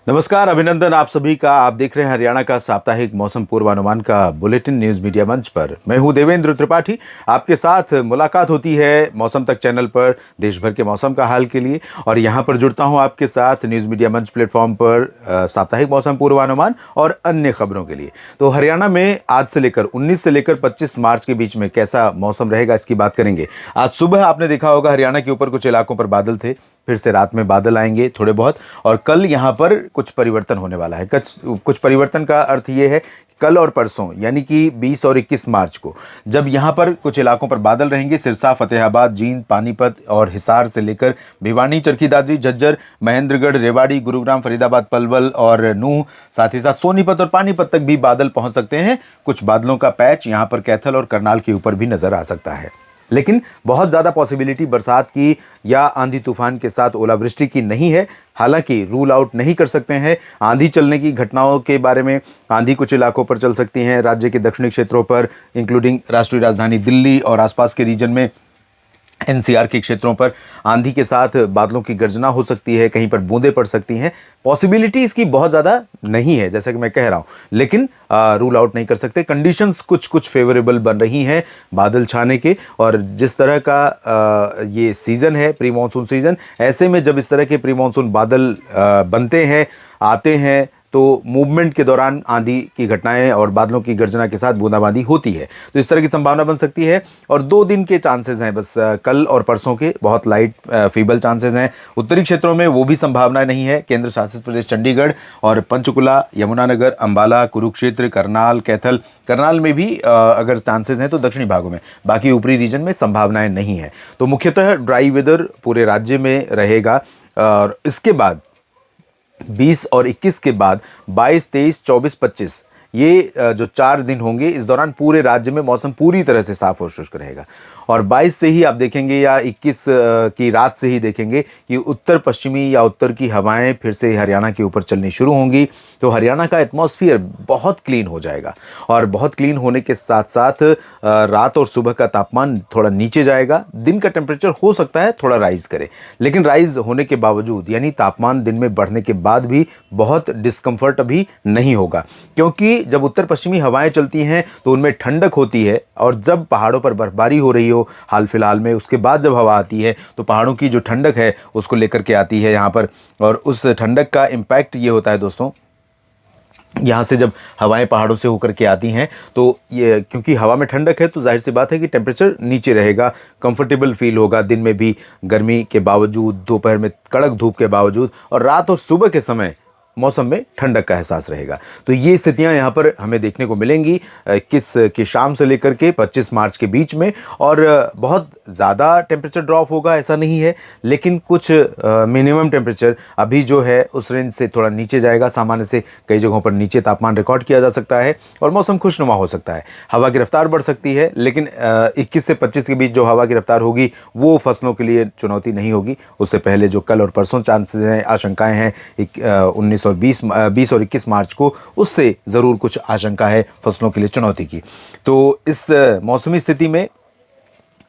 नमस्कार, अभिनंदन आप सभी का। आप देख रहे हैं हरियाणा का साप्ताहिक मौसम पूर्वानुमान का बुलेटिन न्यूज मीडिया मंच पर। मैं हूं देवेंद्र त्रिपाठी। आपके साथ मुलाकात होती है मौसम तक चैनल पर देश भर के मौसम का हाल के लिए, और यहां पर जुड़ता हूं आपके साथ न्यूज मीडिया मंच प्लेटफॉर्म पर साप्ताहिक मौसम पूर्वानुमान और अन्य खबरों के लिए। तो हरियाणा में आज से लेकर 19 से लेकर 25 मार्च के बीच में कैसा मौसम रहेगा, इसकी बात करेंगे। आज सुबह आपने देखा होगा हरियाणा के ऊपर कुछ इलाकों पर बादल थे, फिर से रात में बादल आएंगे थोड़े बहुत, और कल यहाँ पर कुछ परिवर्तन होने वाला है। कुछ परिवर्तन का अर्थ ये है, कल और परसों यानी कि 20 और 21 मार्च को जब यहाँ पर कुछ इलाकों पर बादल रहेंगे, सिरसा, फतेहाबाद, जींद, पानीपत और हिसार से लेकर भिवानी, चरखी दादरी, झज्जर, महेंद्रगढ़, रेवाड़ी, गुरुग्राम, फरीदाबाद, पलवल और नूह, साथ ही साथ सोनीपत और पानीपत तक भी बादल पहुंच सकते हैं। कुछ बादलों का पैच यहाँ पर कैथल और करनाल के ऊपर भी नजर आ सकता है, लेकिन बहुत ज़्यादा पॉसिबिलिटी बरसात की या आंधी तूफान के साथ ओलावृष्टि की नहीं है। हालांकि रूल आउट नहीं कर सकते हैं आंधी चलने की घटनाओं के बारे में। आंधी कुछ इलाकों पर चल सकती हैं राज्य के दक्षिणी क्षेत्रों पर, इंक्लूडिंग राष्ट्रीय राजधानी दिल्ली और आसपास के रीजन में, एनसीआर के क्षेत्रों पर आंधी के साथ बादलों की गर्जना हो सकती है, कहीं पर बूंदें पड़ सकती हैं। पॉसिबिलिटी इसकी बहुत ज़्यादा नहीं है जैसा कि मैं कह रहा हूं, लेकिन रूल आउट नहीं कर सकते। कंडीशंस कुछ कुछ फेवरेबल बन रही हैं बादल छाने के, और जिस तरह का ये सीज़न है, प्री मानसून सीज़न, ऐसे में जब इस तरह के प्री मानसून बादल बनते हैं, आते हैं, तो मूवमेंट के दौरान आंधी की घटनाएं और बादलों की गर्जना के साथ बूंदाबांदी होती है। तो इस तरह की संभावना बन सकती है, और 2 दिन के चांसेस हैं बस, कल और परसों के बहुत लाइट फीबल चांसेस हैं। उत्तरी क्षेत्रों में वो भी संभावना नहीं है। केंद्र शासित प्रदेश चंडीगढ़ और पंचकुला, यमुनानगर, अंबाला, कुरुक्षेत्र, करनाल, कैथल, करनाल में भी अगर चांसेस हैं तो दक्षिणी भागों में, बाकी ऊपरी रीजन में संभावनाएं नहीं है। तो मुख्यतः ड्राई वेदर पूरे राज्य में रहेगा, और इसके बाद 20 और 21 के बाद 22, 23, 24, 25 ये जो 4 दिन होंगे, इस दौरान पूरे राज्य में मौसम पूरी तरह से साफ और शुष्क रहेगा। और 22 से ही आप देखेंगे या 21 की रात से ही देखेंगे कि उत्तर पश्चिमी या उत्तर की हवाएं फिर से हरियाणा के ऊपर चलनी शुरू होंगी। तो हरियाणा का एटमॉस्फेयर बहुत क्लीन हो जाएगा, और बहुत क्लीन होने के साथ साथ रात और सुबह का तापमान थोड़ा नीचे जाएगा। दिन का टेम्परेचर हो सकता है थोड़ा राइज करे, लेकिन राइज होने के बावजूद यानी तापमान दिन में बढ़ने के बाद भी बहुत डिस्कम्फर्ट अभी नहीं होगा, क्योंकि जब उत्तर पश्चिमी हवाएं चलती हैं तो उनमें ठंडक होती है, और जब पहाड़ों पर बर्फबारी हो रही हो हाल फिलहाल में, उसके बाद जब हवा आती है तो पहाड़ों की जो ठंडक है उसको लेकर के आती है यहाँ पर। और उस ठंडक का इम्पैक्ट ये होता है दोस्तों, यहाँ से जब हवाएं पहाड़ों से होकर के आती हैं तो ये, क्योंकि हवा में ठंडक है तो जाहिर सी बात है कि टेम्परेचर नीचे रहेगा, कंफर्टेबल फील होगा दिन में भी गर्मी के बावजूद, दोपहर में कड़क धूप के बावजूद, और रात और सुबह के समय मौसम में ठंडक का एहसास रहेगा। तो ये स्थितियां यहाँ पर हमें देखने को मिलेंगी 21 की शाम से लेकर के 25 मार्च के बीच में। और बहुत ज़्यादा टेम्परेचर ड्रॉप होगा ऐसा नहीं है, लेकिन कुछ मिनिमम टेम्परेचर अभी जो है उस रेंज से थोड़ा नीचे जाएगा। सामान्य से कई जगहों पर नीचे तापमान रिकॉर्ड किया जा सकता है, और मौसम खुशनुमा हो सकता है। हवा की रफ्तार बढ़ सकती है, लेकिन 21 से 25 के बीच जो हवा की रफ्तार होगी वो फसलों के लिए चुनौती नहीं होगी। उससे पहले जो कल और परसों चांसेस हैं, आशंकाएँ हैं 19 और 20 और 21 मार्च को, उससे ज़रूर कुछ आशंका है फसलों के लिए चुनौती की। तो इस मौसमी स्थिति में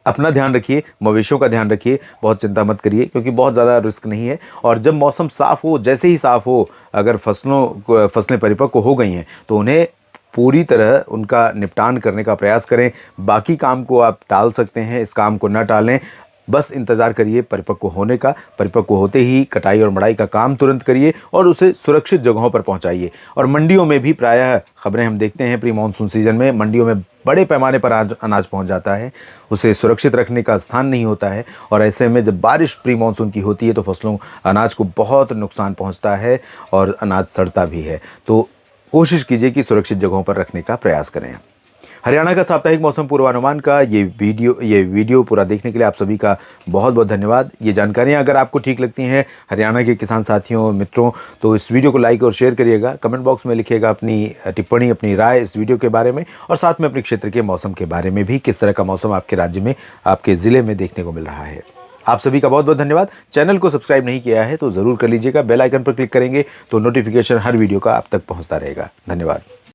अपना ध्यान रखिए, मवेशियों का ध्यान रखिए, बहुत चिंता मत करिए, क्योंकि बहुत ज़्यादा रिस्क नहीं है। और जब मौसम साफ़ हो, जैसे ही साफ़ हो, अगर फसलें परिपक्व हो गई हैं तो उन्हें पूरी तरह उनका निपटान करने का प्रयास करें। बाकी काम को आप टाल सकते हैं, इस काम को न टालें, बस इंतज़ार करिए परिपक्व होने का। परिपक्व होते ही कटाई और मड़ाई का काम तुरंत करिए और उसे सुरक्षित जगहों पर पहुंचाइए। और मंडियों में भी प्रायः खबरें हम देखते हैं, प्री मानसून सीजन में मंडियों में बड़े पैमाने पर अनाज पहुंच जाता है, उसे सुरक्षित रखने का स्थान नहीं होता है। और ऐसे में जब बारिश प्री मानसून की होती है तो अनाज को बहुत नुकसान पहुँचता है और अनाज सड़ता भी है। तो कोशिश कीजिए कि सुरक्षित जगहों पर रखने का प्रयास करें। हरियाणा का साप्ताहिक मौसम पूर्वानुमान का ये वीडियो पूरा देखने के लिए आप सभी का बहुत बहुत धन्यवाद। ये जानकारियाँ अगर आपको ठीक लगती हैं हरियाणा के किसान साथियों, मित्रों, तो इस वीडियो को लाइक और शेयर करिएगा। कमेंट बॉक्स में लिखिएगा अपनी टिप्पणी, अपनी राय इस वीडियो के बारे में, और साथ में अपने क्षेत्र के मौसम के बारे में भी, किस तरह का मौसम आपके राज्य में, आपके ज़िले में देखने को मिल रहा है। आप सभी का बहुत बहुत धन्यवाद। चैनल को सब्सक्राइब नहीं किया है तो ज़रूर कर लीजिएगा। बेल आइकन पर क्लिक करेंगे तो नोटिफिकेशन हर वीडियो का आप तक पहुँचता रहेगा। धन्यवाद।